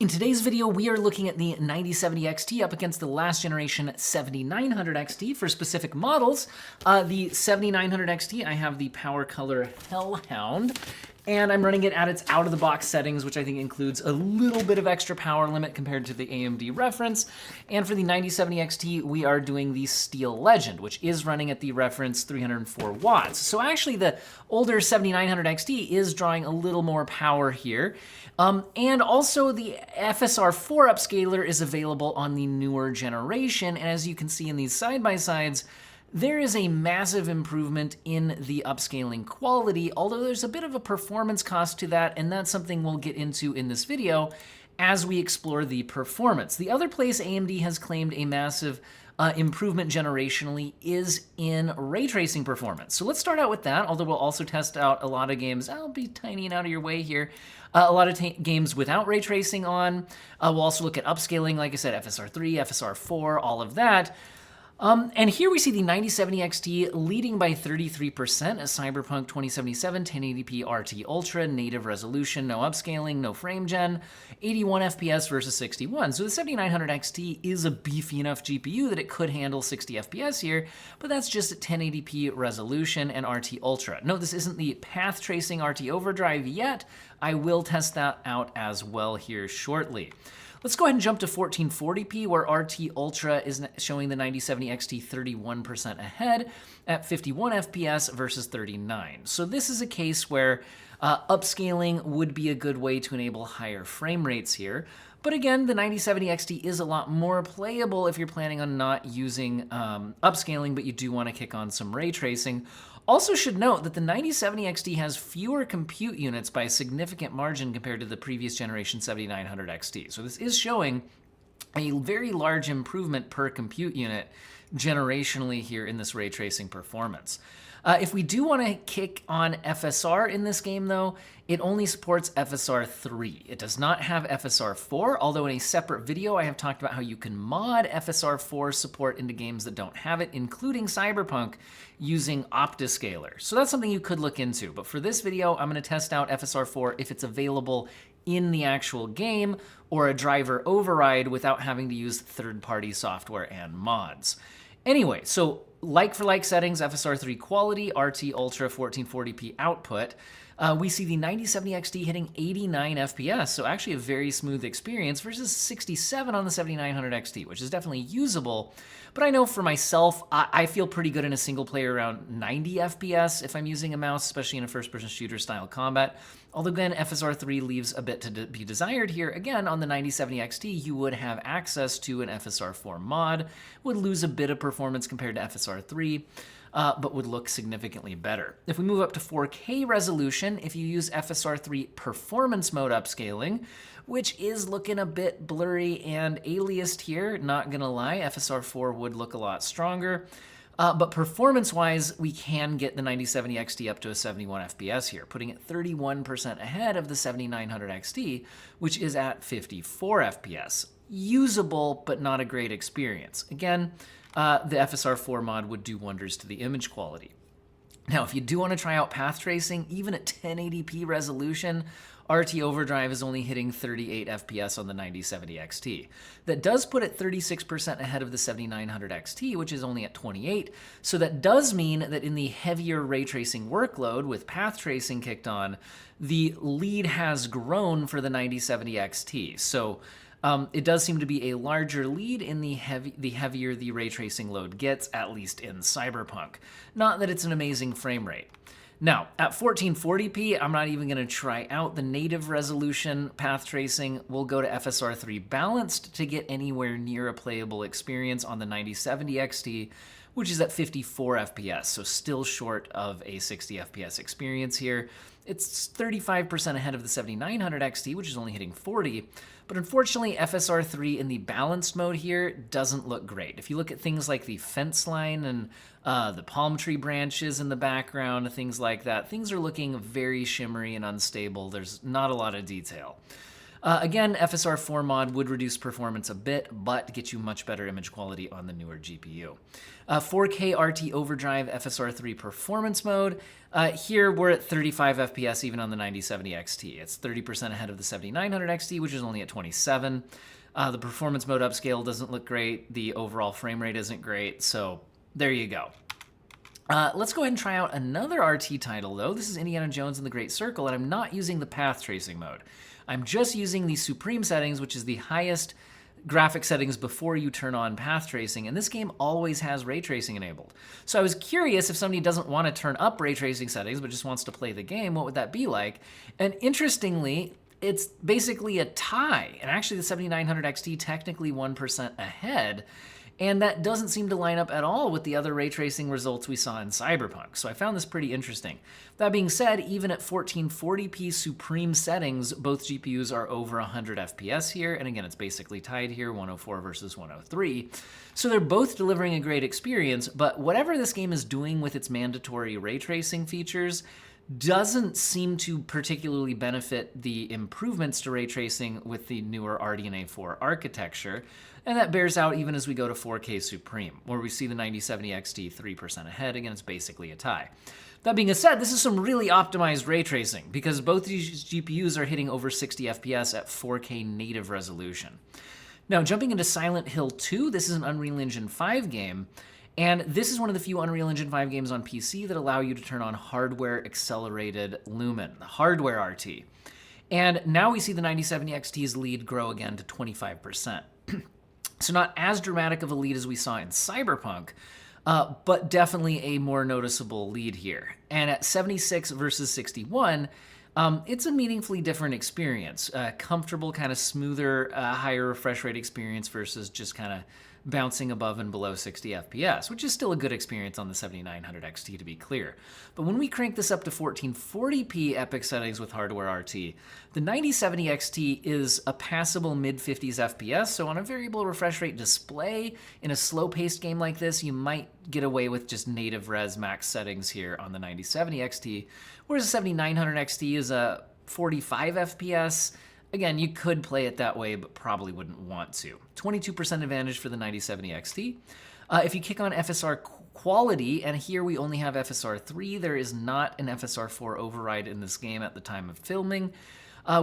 In today's video, we are looking at the 9070 XT up against the last generation 7900 XT for specific models. The 7900 XT, I have the Power Color Hellhound, and I'm running it at its out-of-the-box settings, which I think includes a little bit of extra power limit compared to the AMD reference. And for the 9070 XT, we are doing the Steel Legend, which is running at the reference 304 watts. So actually, the older 7900 XT is drawing a little more power here. And also, the FSR 4 upscaler is available on the newer generation. And as you can see in these side-by-sides, there is a massive improvement in the upscaling quality, although there's a bit of a performance cost to that, and that's something we'll get into in this video as we explore the performance. The other place AMD has claimed a massive improvement generationally is in ray tracing performance. So let's start out with that, although we'll also test out a lot of games. I'll be tiny and out of your way here. A lot of games without ray tracing on. We'll also look at upscaling, like I said, FSR 3, FSR 4, all of that. And here we see the 9070 XT leading by 33% at Cyberpunk 2077, 1080p RT Ultra, native resolution, no upscaling, no frame gen, 81 FPS versus 61. So the 7900 XT is a beefy enough GPU that it could handle 60 FPS here, but that's just at 1080p resolution and RT Ultra. No, this isn't the path tracing RT Overdrive yet. I will test that out as well here shortly. Let's go ahead and jump to 1440p, where RT Ultra is showing the 9070 XT 31% ahead at 51 FPS versus 39. So this is a case where upscaling would be a good way to enable higher frame rates here. But again, the 9070 XT is a lot more playable if you're planning on not using upscaling, but you do want to kick on some ray tracing. Also should note that the 9070 XT has fewer compute units by a significant margin compared to the previous generation 7900 XT. So this is showing a very large improvement per compute unit generationally here in this ray tracing performance. If we do want to kick on FSR in this game, though, it only supports FSR 3. It does not have FSR 4, although in a separate video I have talked about how you can mod FSR 4 support into games that don't have it, including Cyberpunk, using Optiscaler. So that's something you could look into. But for this video, I'm going to test out FSR 4 if it's available in the actual game or a driver override without having to use third-party software and mods. Anyway, so like-for-like settings, FSR 3 quality, RT Ultra 1440p output. We see the 9070 XT hitting 89 FPS, so actually a very smooth experience versus 67 on the 7900 XT, which is definitely usable. But I know for myself, I feel pretty good in a single player around 90 FPS if I'm using a mouse, especially in a first-person shooter style combat. Although again, FSR 3 leaves a bit to be desired here. Again, on the 9070 XT, you would have access to an FSR 4 mod, would lose a bit of performance compared to FSR 3, but would look significantly better. If we move up to 4K resolution, if you use FSR 3 performance mode upscaling, which is looking a bit blurry and aliased here, not gonna lie, FSR 4 would look a lot stronger. But performance-wise, we can get the 9070 XT up to a 71 FPS here, putting it 31% ahead of the 7900 XT, which is at 54 FPS. Usable, but not a great experience. Again, the FSR 4 mod would do wonders to the image quality. Now, if you do want to try out path tracing, even at 1080p resolution, RT Overdrive is only hitting 38 FPS on the 9070 XT. That does put it 36% ahead of the 7900 XT, which is only at 28. So that does mean that in the heavier ray tracing workload with path tracing kicked on, the lead has grown for the 9070 XT. So it does seem to be a larger lead in the heavier the ray tracing load gets, at least in Cyberpunk. Not that it's an amazing frame rate. Now, at 1440p, I'm not even going to try out the native resolution path tracing. We'll go to FSR 3 balanced to get anywhere near a playable experience on the 9070 XT, which is at 54 FPS, so still short of a 60 FPS experience here. It's 35% ahead of the 7900 XT, which is only hitting 40, but unfortunately FSR 3 in the balanced mode here doesn't look great. If you look at things like the fence line and the palm tree branches in the background, things like that, things are looking very shimmery and unstable. There's not a lot of detail. Again, FSR 4 mod would reduce performance a bit, but get you much better image quality on the newer GPU. 4K RT Overdrive FSR 3 performance mode. Here we're at 35 FPS even on the 9070 XT. It's 30% ahead of the 7900 XT, which is only at 27. The performance mode upscale doesn't look great. The overall frame rate isn't great, so there you go. Let's go ahead and try out another RT title, though. This is Indiana Jones and the Great Circle, and I'm not using the path tracing mode. I'm just using the Supreme settings, which is the highest graphic settings before you turn on path tracing, and this game always has ray tracing enabled. So I was curious if somebody doesn't want to turn up ray tracing settings but just wants to play the game, what would that be like? And interestingly, it's basically a tie, and actually the 7900 XT technically 1% ahead, and that doesn't seem to line up at all with the other ray tracing results we saw in Cyberpunk. So I found this pretty interesting. That being said, even at 1440p Supreme settings, both GPUs are over 100 FPS here. And again, it's basically tied here, 104 versus 103. So they're both delivering a great experience, but whatever this game is doing with its mandatory ray tracing features doesn't seem to particularly benefit the improvements to ray tracing with the newer RDNA 4 architecture, and that bears out even as we go to 4K Supreme, where we see the 9070 XT 3% ahead. Again, it's basically a tie. That being said, this is some really optimized ray tracing, because both these GPUs are hitting over 60 FPS at 4K native resolution. Now, jumping into Silent Hill 2, this is an Unreal Engine 5 game, and this is one of the few Unreal Engine 5 games on PC that allow you to turn on hardware accelerated lumen, the hardware RT. And now we see the 9070 XT's lead grow again to 25%. So not as dramatic of a lead as we saw in Cyberpunk, but definitely a more noticeable lead here. And at 76 versus 61, it's a meaningfully different experience. Comfortable, kind of smoother, higher refresh rate experience versus just kind of bouncing above and below 60 FPS, which is still a good experience on the 7900 XT, to be clear. But when we crank this up to 1440p epic settings with hardware RT, the 9070 XT is a passable mid-50s FPS, so on a variable refresh rate display, in a slow-paced game like this, you might get away with just native res max settings here on the 9070 XT, whereas the 7900 XT is a 45 FPS. Again, you could play it that way, but probably wouldn't want to. 22% advantage for the 9070 XT. If you kick on FSR quality, and here we only have FSR 3, there is not an FSR 4 override in this game at the time of filming.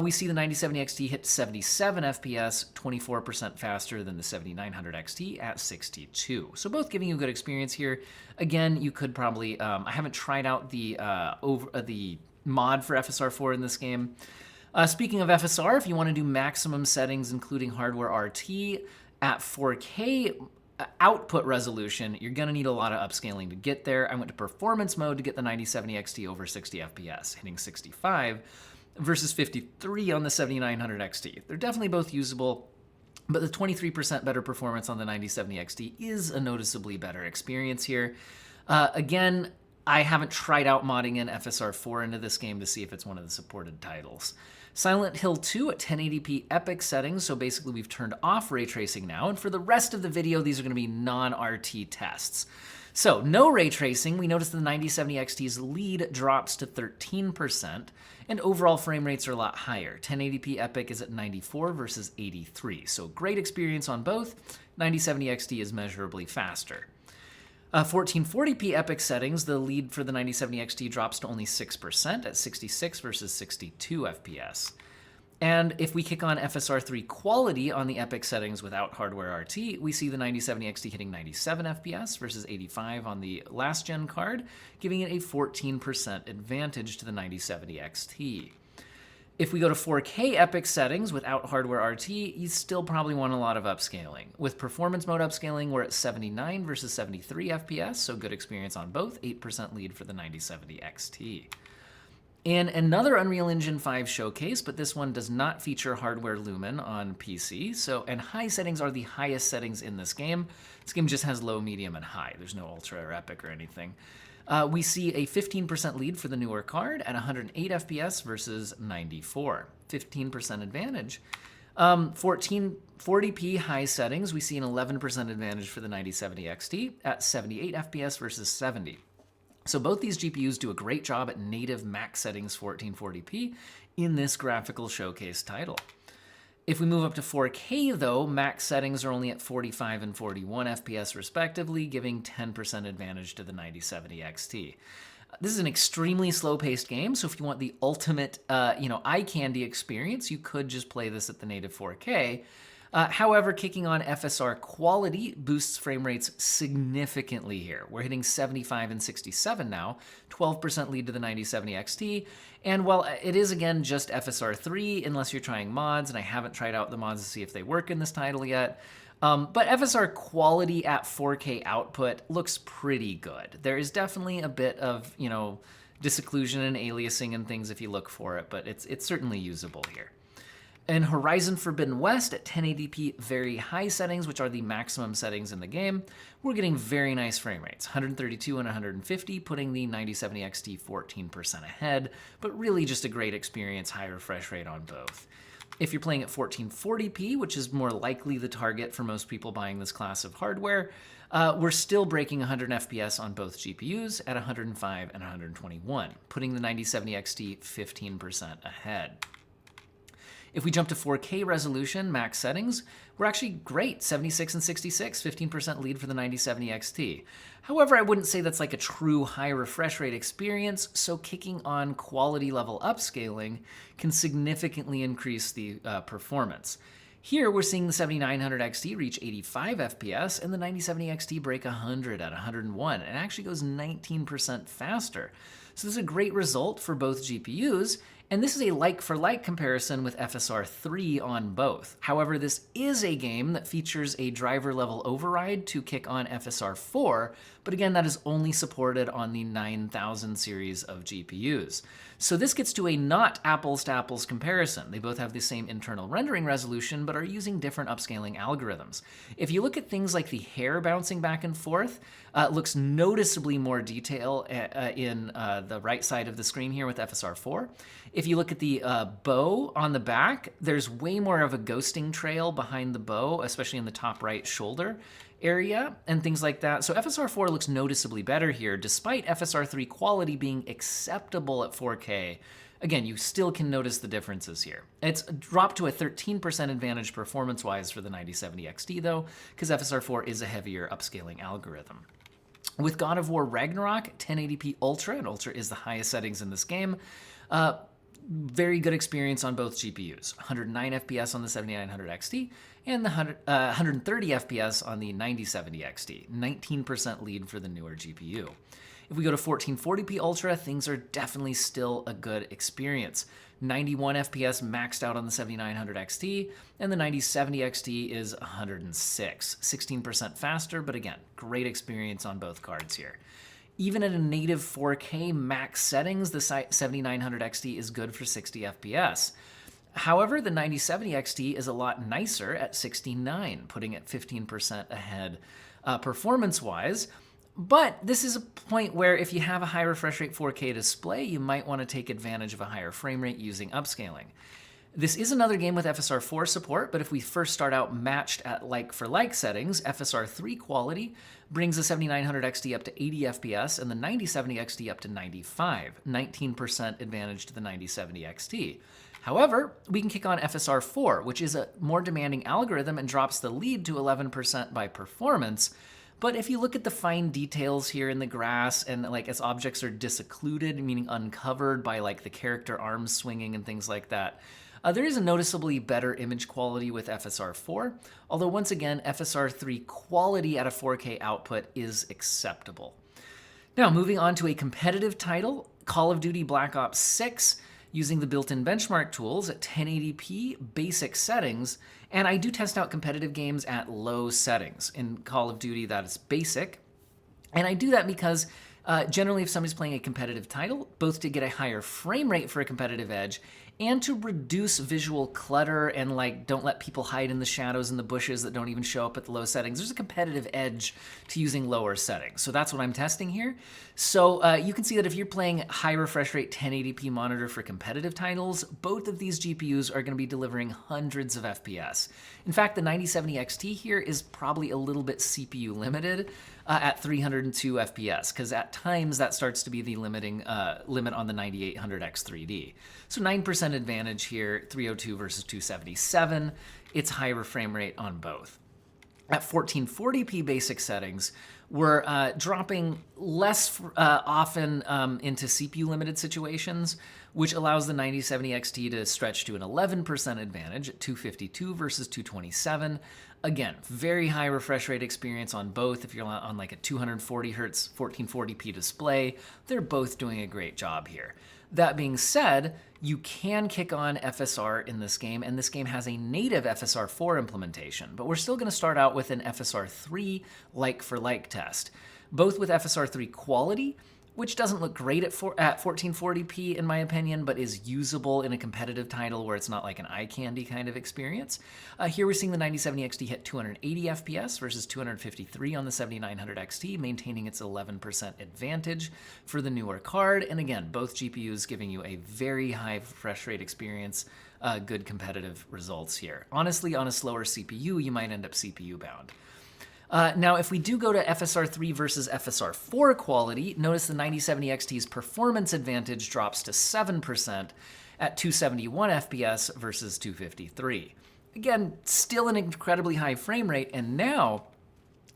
We see the 9070 XT hit 77 FPS, 24% faster than the 7900 XT at 62. So both giving you a good experience here. Again, you could probably, I haven't tried out the mod for FSR 4 in this game. Speaking of FSR, if you want to do maximum settings, including hardware RT at 4K output resolution, you're going to need a lot of upscaling to get there. I went to performance mode to get the 9070 XT over 60 FPS, hitting 65 versus 53 on the 7900 XT. They're definitely both usable, but the 23% better performance on the 9070 XT is a noticeably better experience here. Again, I haven't tried out modding in FSR 4 into this game to see if it's one of the supported titles. Silent Hill 2 at 1080p epic settings, so basically we've turned off ray tracing now, and for the rest of the video, these are going to be non-RT tests. So, no ray tracing, we notice the 9070 XT's lead drops to 13%, and overall frame rates are a lot higher. 1080p epic is at 94 versus 83, so great experience on both. 9070 XT is measurably faster. 1440p epic settings, the lead for the 9070 XT drops to only 6% at 66 versus 62 FPS. And if we kick on FSR 3 quality on the epic settings without hardware RT, we see the 9070 XT hitting 97 FPS versus 85 on the last gen card, giving it a 14% advantage to the 9070 XT. If we go to 4K epic settings without hardware RT, you still probably want a lot of upscaling. With performance mode upscaling, we're at 79 versus 73 FPS, so good experience on both, 8% lead for the 9070 XT. In another Unreal Engine 5 showcase, but this one does not feature hardware lumen on PC, and high settings are the highest settings in this game. This game just has low, medium, and high. There's no ultra or epic or anything. We see a 15% lead for the newer card at 108 FPS versus 94. 15% advantage. 1440p high settings, we see an 11% advantage for the 9070 XT at 78 FPS versus 70. So both these GPUs do a great job at native max settings 1440p in this graphical showcase title. If we move up to 4K though, max settings are only at 45 and 41 FPS respectively, giving 10% advantage to the 9070 XT. This is an extremely slow-paced game, so if you want the ultimate, eye candy experience, you could just play this at the native 4K. However, kicking on FSR quality boosts frame rates significantly here. We're hitting 75 and 67 now, 12% lead to the 9070 XT. And while it is, again, just FSR 3, unless you're trying mods, and I haven't tried out the mods to see if they work in this title yet, but FSR quality at 4K output looks pretty good. There is definitely a bit of, disocclusion and aliasing and things if you look for it, but it's certainly usable here. In Horizon Forbidden West at 1080p very high settings, which are the maximum settings in the game, we're getting very nice frame rates, 132 and 150, putting the 9070 XT 14% ahead, but really just a great experience, high refresh rate on both. If you're playing at 1440p, which is more likely the target for most people buying this class of hardware, we're still breaking 100 FPS on both GPUs at 105 and 121, putting the 9070 XT 15% ahead. If we jump to 4K resolution, max settings, we're actually great, 76 and 66, 15% lead for the 9070 XT. However, I wouldn't say that's like a true high refresh rate experience, so kicking on quality level upscaling can significantly increase the performance. Here, we're seeing the 7900 XT reach 85 FPS and the 9070 XT break 100 at 101, and it actually goes 19% faster. So this is a great result for both GPUs, and this is a like-for-like comparison with FSR 3 on both. However, this is a game that features a driver-level override to kick on FSR 4, but again, that is only supported on the 9000 series of GPUs. So this gets to a not apples-to-apples comparison. They both have the same internal rendering resolution, but are using different upscaling algorithms. If you look at things like the hair bouncing back and forth, it looks noticeably more detail in the right side of the screen here with FSR 4. If you look at the bow on the back, there's way more of a ghosting trail behind the bow, especially in the top right shoulder area and things like that. So FSR 4 looks noticeably better here, despite FSR 3 quality being acceptable at 4K. Again, you still can notice the differences here. It's dropped to a 13% advantage performance-wise for the 9070 XT though, because FSR 4 is a heavier upscaling algorithm. With God of War Ragnarok, 1080p Ultra, and Ultra is the highest settings in this game, very good experience on both GPUs. 109 FPS on the 7900 XT and the 130 FPS on the 9070 XT. 19% lead for the newer GPU. If we go to 1440p Ultra, things are definitely still a good experience. 91 FPS maxed out on the 7900 XT, and the 9070 XT is 106. 16% faster, but again, great experience on both cards here. Even at a native 4K max settings, the 7900 XT is good for 60 FPS. However, the 9070 XT is a lot nicer at 69, putting it 15% ahead performance-wise. But this is a point where if you have a high refresh rate 4K display, you might want to take advantage of a higher frame rate using upscaling. This is another game with FSR 4 support, but if we first start out matched at like-for-like settings, FSR 3 quality brings the 7900 XT up to 80 FPS and the 9070 XT up to 95, 19% advantage to the 9070 XT. However, we can kick on FSR 4, which is a more demanding algorithm and drops the lead to 11% by performance. But if you look at the fine details here in the grass and like as objects are disoccluded, meaning uncovered by like the character arms swinging and things like that, there is a noticeably better image quality with FSR 4, although once again, FSR 3 quality at a 4K output is acceptable. Now, moving on to a competitive title, Call of Duty Black Ops 6, using the built-in benchmark tools at 1080p basic settings, and I do test out competitive games at low settings. In Call of Duty, that is basic, and I do that because generally if somebody's playing a competitive title, both to get a higher frame rate for a competitive edge and to reduce visual clutter and like don't let people hide in the shadows and the bushes that don't even show up at the low settings. There's a competitive edge to using lower settings. So that's what I'm testing here. So you can see that if you're playing high refresh rate 1080p monitor for competitive titles, both of these GPUs are going to be delivering hundreds of FPS. In fact, the 9070 XT here is probably a little bit CPU limited. at 302 FPS, because at times that starts to be the limit on the 9800X3D. So 9% advantage here, 302 versus 277. It's higher frame rate on both. At 1440p basic settings, we're dropping less often into CPU-limited situations, which allows the 9070 XT to stretch to an 11% advantage at 252 versus 227. Again, very high refresh rate experience on both. If you're on like a 240 Hz 1440p display, they're both doing a great job here. That being said, you can kick on FSR in this game, and this game has a native FSR 4 implementation, but we're still going to start out with an FSR 3 like-for-like test, both with FSR 3 quality, which doesn't look great at 1440p in my opinion, but is usable in a competitive title where it's not like an eye candy kind of experience. Here we're seeing the 9070 XT hit 280 FPS versus 253 on the 7900 XT, maintaining its 11% advantage for the newer card. And again, both GPUs giving you a very high refresh rate experience, good competitive results here. Honestly, on a slower CPU, you might end up CPU bound. Now, if we do go to FSR 3 versus FSR 4 quality, notice the 9070 XT's performance advantage drops to 7% at 271 FPS versus 253. Again, still an incredibly high frame rate, and now,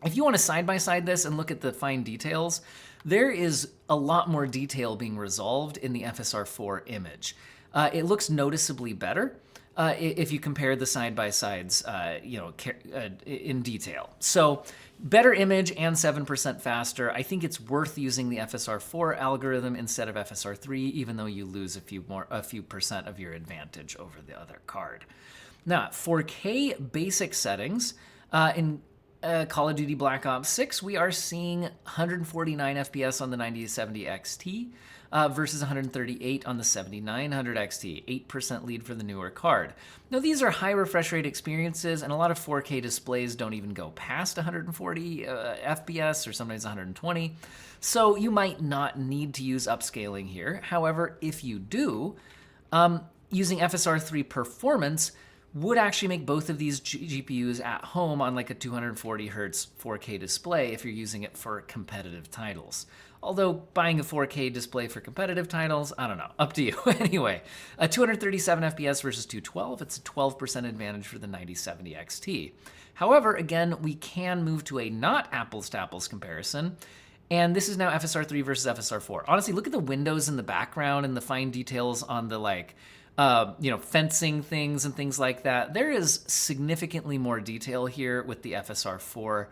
if you want to side-by-side this and look at the fine details, there is a lot more detail being resolved in the FSR 4 image. It looks noticeably better. If you compare the side-by-sides, in detail. So better image and 7% faster. I think it's worth using the FSR 4 algorithm instead of FSR 3, even though you lose a few percent of your advantage over the other card. Now, 4K basic settings, in Call of Duty Black Ops 6, we are seeing 149 FPS on the 9070 XT, versus 138 on the 7900 XT, 8% lead for the newer card. Now these are high refresh rate experiences, and a lot of 4K displays don't even go past 140 FPS or sometimes 120, so you might not need to use upscaling here. However, if you do, using FSR 3 performance would actually make both of these GPUs at home on like a 240 Hz 4K display if you're using it for competitive titles. Although buying a 4K display for competitive titles, I don't know, up to you. Anyway, 237 FPS versus 212, it's a 12% advantage for the 9070 XT. However, again, we can move to a not apples to apples comparison, and this is now FSR 3 versus FSR 4. Honestly, look at the windows in the background and the fine details on the fencing things and things like that. There is significantly more detail here with the FSR 4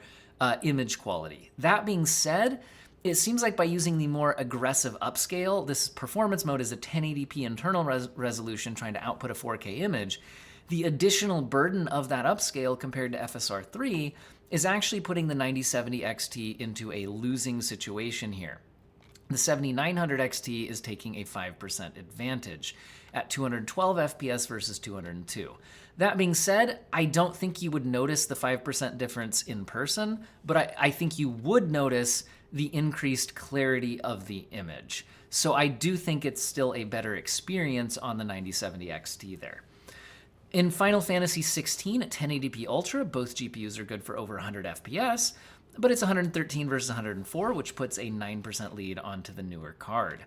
image quality. That being said, it seems like by using the more aggressive upscale, this performance mode is a 1080p internal resolution trying to output a 4K image, the additional burden of that upscale compared to FSR 3 is actually putting the 9070 XT into a losing situation here. The 7900 XT is taking a 5% advantage at 212 FPS versus 202. That being said, I don't think you would notice the 5% difference in person, but I think you would notice the increased clarity of the image. So I do think it's still a better experience on the 9070 XT there. In Final Fantasy XVI at 1080p Ultra, both GPUs are good for over 100 FPS, but it's 113 versus 104, which puts a 9% lead onto the newer card.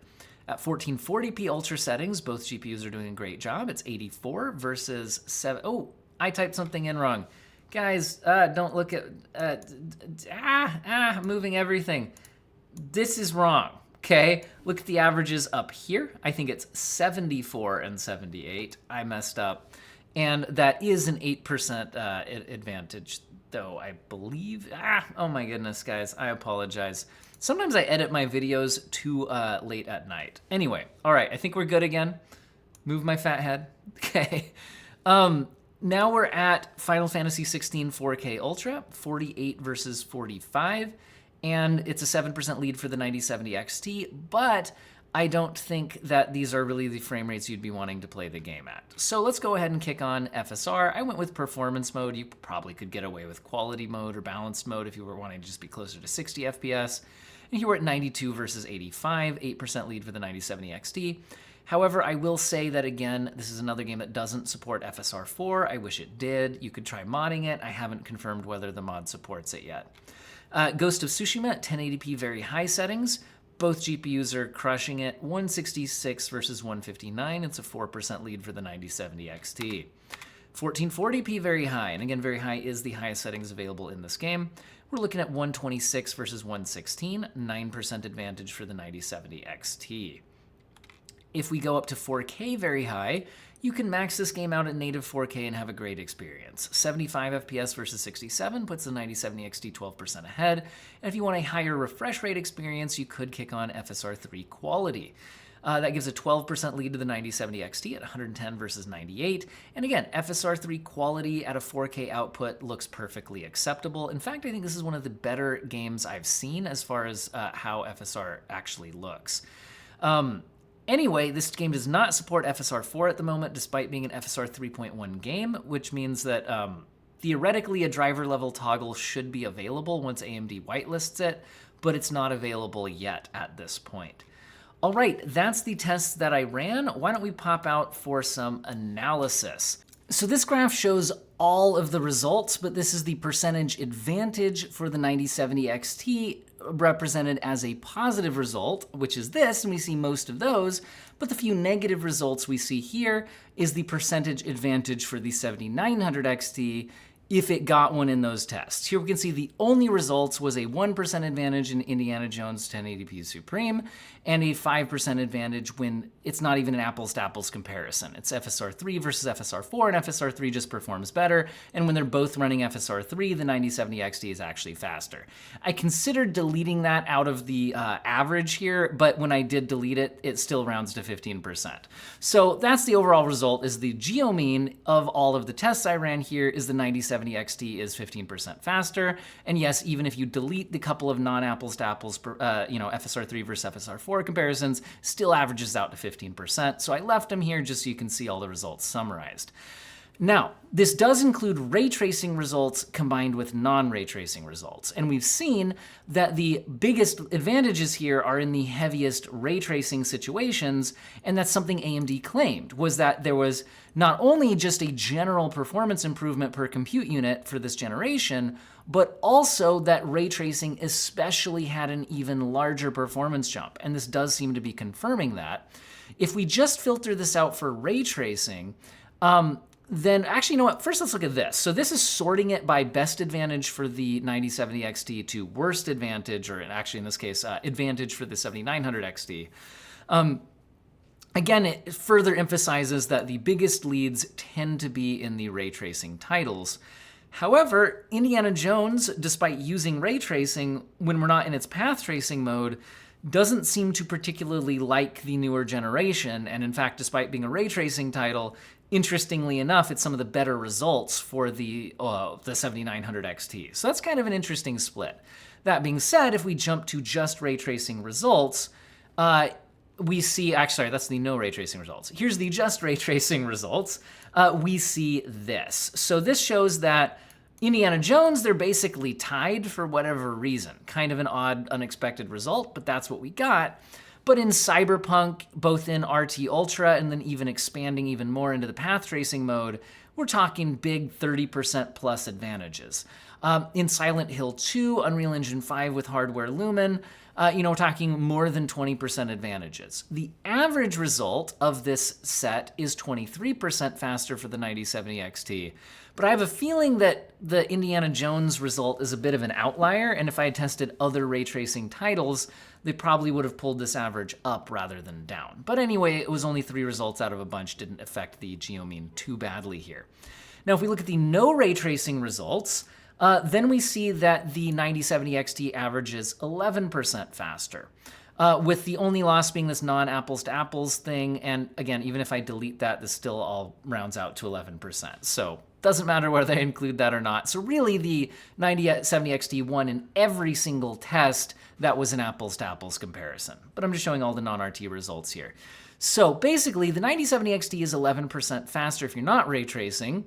At 1440p Ultra settings, both GPUs are doing a great job. It's 84 versus 7. Oh, I typed something in wrong. Guys, don't look at, moving everything. This is wrong, okay? Look at the averages up here. I think it's 74 and 78. I messed up. And that is an 8% advantage, though, I believe. Oh my goodness, guys, I apologize. Sometimes I edit my videos too late at night. Anyway, all right, I think we're good again. Move my fat head, okay. Now we're at Final Fantasy XVI 4K Ultra, 48 versus 45, and it's a 7% lead for the 9070 XT, but I don't think that these are really the frame rates you'd be wanting to play the game at. So let's go ahead and kick on FSR. I went with performance mode. You probably could get away with quality mode or balanced mode if you were wanting to just be closer to 60 FPS. And here we're at 92 versus 85, 8% lead for the 9070 XT. However, I will say that, again, this is another game that doesn't support FSR 4. I wish it did. You could try modding it. I haven't confirmed whether the mod supports it yet. Ghost of Tsushima at 1080p very high settings. Both GPUs are crushing it. 166 versus 159. It's a 4% lead for the 9070 XT. 1440p very high, and again, very high is the highest settings available in this game. We're looking at 126 versus 116, 9% advantage for the 9070 XT. If we go up to 4K very high, you can max this game out at native 4K and have a great experience. 75 FPS versus 67 puts the 9070 XT 12% ahead, and if you want a higher refresh rate experience, you could kick on FSR 3 quality. That gives a 12% lead to the 9070 XT at 110 versus 98. And again, FSR 3 quality at a 4K output looks perfectly acceptable. In fact, I think this is one of the better games I've seen as far as how FSR actually looks. Anyway, this game does not support FSR 4 at the moment, despite being an FSR 3.1 game, which means that theoretically a driver level toggle should be available once AMD whitelists it, but it's not available yet at this point. All right, that's the tests that I ran. Why don't we pop out for some analysis? So this graph shows all of the results, but this is the percentage advantage for the 9070 XT represented as a positive result, which is this, and we see most of those, but the few negative results we see here is the percentage advantage for the 7900 XT if it got one in those tests. Here we can see the only results was a 1% advantage in Indiana Jones 1080p Supreme and a 5% advantage when it's not even an apples-to-apples comparison. It's FSR 3 versus FSR 4, and FSR 3 just performs better, and when they're both running FSR 3, the 9070 XT is actually faster. I considered deleting that out of the average here, but when I did delete it, it still rounds to 15%. So that's the overall result, is the geo mean of all of the tests I ran here is the 9070 XT is 15% faster. And yes, even if you delete the couple of non-apples to apples, FSR 3 versus FSR 4 comparisons, still averages out to 15%. So I left them here just so you can see all the results summarized. Now, this does include ray tracing results combined with non-ray tracing results. And we've seen that the biggest advantages here are in the heaviest ray tracing situations, and that's something AMD claimed, was that there was not only just a general performance improvement per compute unit for this generation, but also that ray tracing especially had an even larger performance jump. And this does seem to be confirming that. If we just filter this out for ray tracing, then actually, you know what? First, let's look at this. So this is sorting it by best advantage for the 9070 XT to worst advantage, or actually in this case, advantage for the 7900 XT. Again, it further emphasizes that the biggest leads tend to be in the ray tracing titles. However, Indiana Jones, despite using ray tracing when we're not in its path tracing mode, doesn't seem to particularly like the newer generation. And in fact, despite being a ray tracing title, interestingly enough, it's some of the better results for the 7900 XT. So that's kind of an interesting split. That being said, if we jump to just ray tracing results, we see, actually, sorry, that's the no ray tracing results. Here's the just ray tracing results. We see this. So this shows that Indiana Jones, they're basically tied for whatever reason. Kind of an odd, unexpected result, but that's what we got. But in Cyberpunk, both in RT Ultra and then even expanding even more into the path tracing mode, we're talking big 30% plus advantages. In Silent Hill 2, Unreal Engine 5 with hardware Lumen, we're talking more than 20% advantages. The average result of this set is 23% faster for the 9070 XT. But I have a feeling that the Indiana Jones result is a bit of an outlier, and if I had tested other ray tracing titles, they probably would have pulled this average up rather than down. But anyway, it was only 3 results out of a bunch, didn't affect the geo mean too badly here. Now, if we look at the no ray tracing results, then we see that the 9070 XT averages 11% faster, with the only loss being this non-apples to apples thing. And again, even if I delete that, this still all rounds out to 11%. So doesn't matter whether I include that or not. So really, the 9070 XT won in every single test that was an apples to apples comparison. But I'm just showing all the non-RT results here. So basically, the 9070 XT is 11% faster if you're not ray tracing,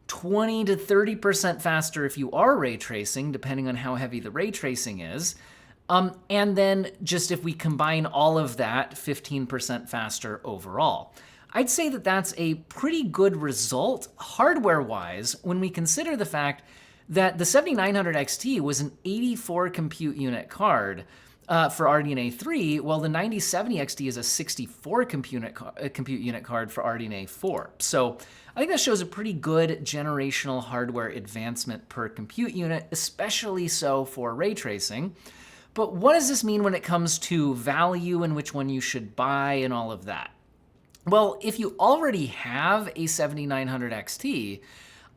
20 to 30% faster if you are ray tracing, depending on how heavy the ray tracing is. And then just if we combine all of that, 15% faster overall. I'd say that that's a pretty good result hardware-wise when we consider the fact that the 7900 XT was an 84 compute unit card for RDNA 3, while the 9070 XT is a 64 compute unit card for RDNA 4. So I think that shows a pretty good generational hardware advancement per compute unit, especially so for ray tracing. But what does this mean when it comes to value and which one you should buy and all of that? Well, if you already have a 7900 XT,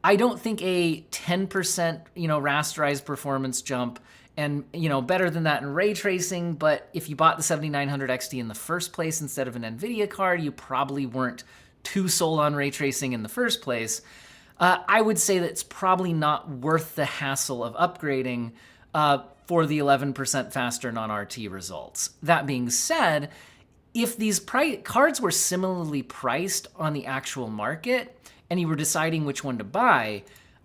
I don't think a 10% rasterized performance jump and better than that in ray tracing, but if you bought the 7900 XT in the first place instead of an NVIDIA card, you probably weren't too sold on ray tracing in the first place. I would say that it's probably not worth the hassle of upgrading for the 11% faster non-RT results. That being said, if these cards were similarly priced on the actual market and you were deciding which one to buy,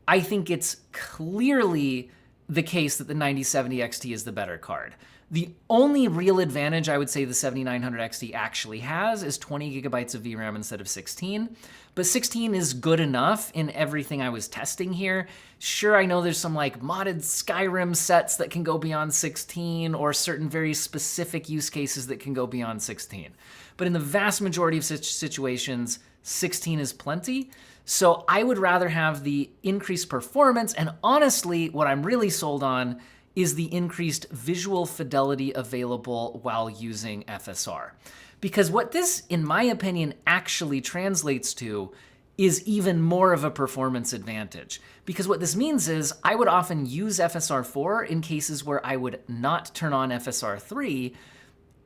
I think it's clearly the case that the 9070 XT is the better card. The only real advantage I would say the 7900 XT actually has is 20 gigabytes of VRAM instead of 16, but 16 is good enough in everything I was testing here. Sure, I know there's some like modded Skyrim sets that can go beyond 16 or certain very specific use cases that can go beyond 16, but in the vast majority of such situations, 16 is plenty. So I would rather have the increased performance, and honestly, what I'm really sold on is the increased visual fidelity available while using FSR. Because what this, in my opinion, actually translates to is even more of a performance advantage. Because what this means is I would often use FSR 4 in cases where I would not turn on FSR 3,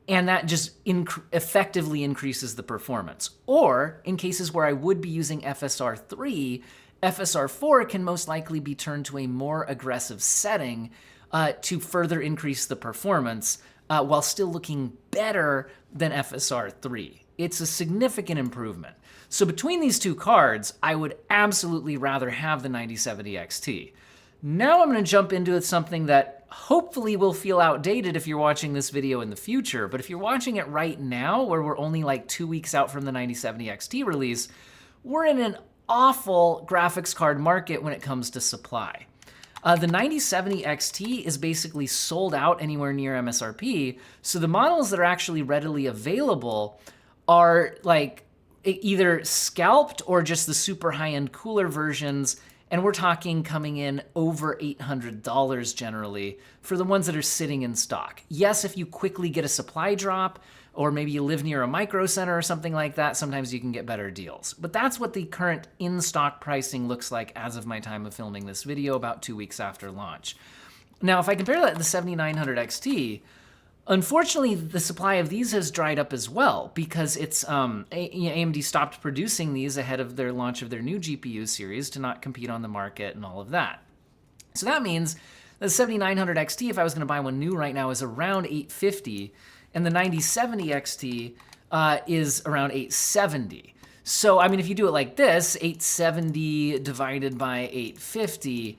and that just effectively increases the performance. Or in cases where I would be using FSR 3, FSR 4 can most likely be turned to a more aggressive setting to further increase the performance while still looking better than FSR 3. It's a significant improvement. So between these two cards, I would absolutely rather have the 9070 XT. Now I'm going to jump into something that hopefully will feel outdated if you're watching this video in the future, but if you're watching it right now, where we're only like 2 weeks out from the 9070 XT release, we're in an awful graphics card market when it comes to supply. The 9070 XT is basically sold out anywhere near MSRP, so the models that are actually readily available are like either scalped or just the super high-end cooler versions, and we're talking coming in over $800 generally for the ones that are sitting in stock. Yes, if you quickly get a supply drop, or maybe you live near a micro center or something like that, sometimes you can get better deals. But that's what the current in-stock pricing looks like as of my time of filming this video, about 2 weeks after launch. Now, if I compare that to the 7900 XT, unfortunately, the supply of these has dried up as well because it's AMD stopped producing these ahead of their launch of their new GPU series to not compete on the market and all of that. So that means the 7900 XT, if I was going to buy one new right now, is around $850, and the 9070 XT is around $870. So, I mean, if you do it like this, 870 divided by 850,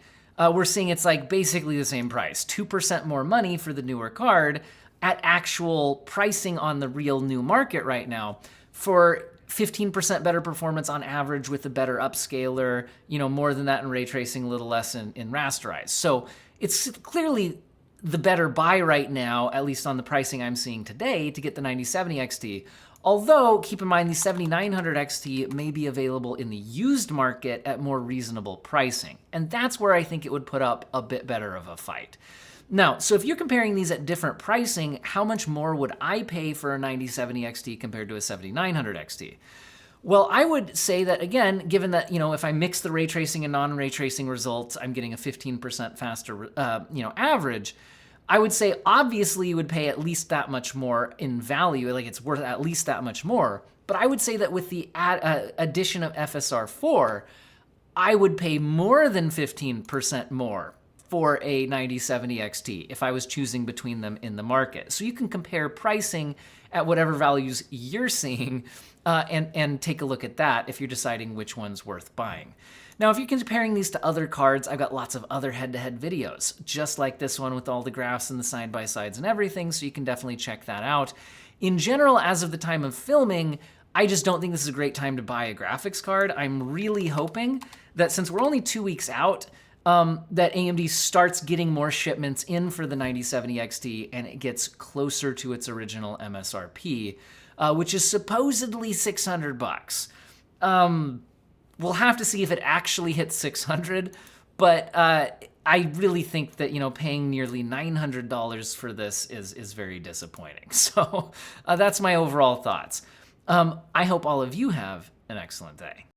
we're seeing it's like basically the same price, 2% more money for the newer card at actual pricing on the real new market right now for 15% better performance on average with a better upscaler, more than that in ray tracing, a little less in rasterize. So it's clearly the better buy right now, at least on the pricing I'm seeing today, to get the 9070 XT. Although, keep in mind, the 7900 XT may be available in the used market at more reasonable pricing. And that's where I think it would put up a bit better of a fight. Now, so if you're comparing these at different pricing, how much more would I pay for a 9070 XT compared to a 7900 XT? Well, I would say that, again, given that, if I mix the ray tracing and non-ray tracing results, I'm getting a 15% faster, average. I would say, obviously, you would pay at least that much more in value, like it's worth at least that much more. But I would say that with the addition of FSR 4, I would pay more than 15% more for a 9070 XT if I was choosing between them in the market. So you can compare pricing at whatever values you're seeing and take a look at that if you're deciding which one's worth buying. Now, if you're comparing these to other cards, I've got lots of other head-to-head videos, just like this one with all the graphs and the side-by-sides and everything, so you can definitely check that out. In general, as of the time of filming, I just don't think this is a great time to buy a graphics card. I'm really hoping that since we're only 2 weeks out, that AMD starts getting more shipments in for the 9070 XT and it gets closer to its original MSRP, which is supposedly $600. We'll have to see if it actually hits 600, but I really think that, paying nearly $900 for this is very disappointing. So that's my overall thoughts. I hope all of you have an excellent day.